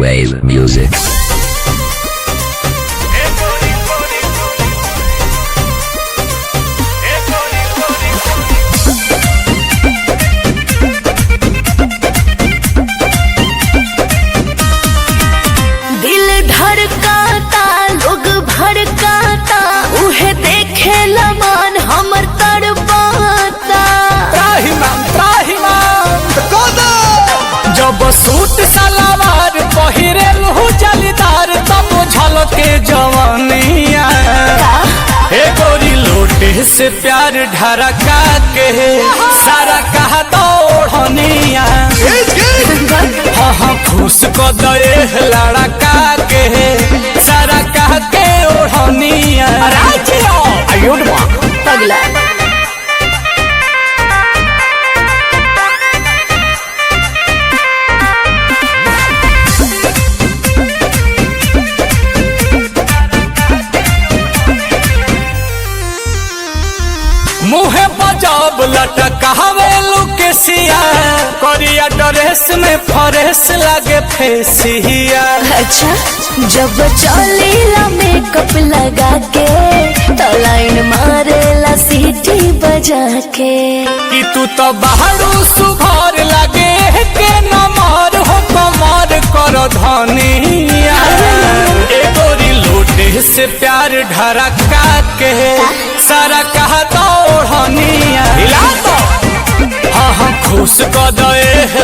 Wave music. दिल धड़काता लोग भड़काता उहे देखे लमान हमर तड़पाता। जब सूट सलवार पहिरेल हो जलीदार तब झलके जवानिया हे गोरी लोटे से प्यार ढरका के सारा कहा दौड़निया हाँ खुश को दे लड़का के सारा कह के ओढ़निया पगला मुहे बजाब लटकावे लुकेसिया करिया ड्रेस में फरेस लगे फेसिया। अच्छा जब चलेला मेकअप लगा के तो लाइन मारेला सीटी बजा के कि तू तो बाहरू सुघर लगे के नमर हो कमर कर धनिया ए गोरी लोटे से प्यार ढरका के सारा कहा दौड़निया हाँ खुश को दे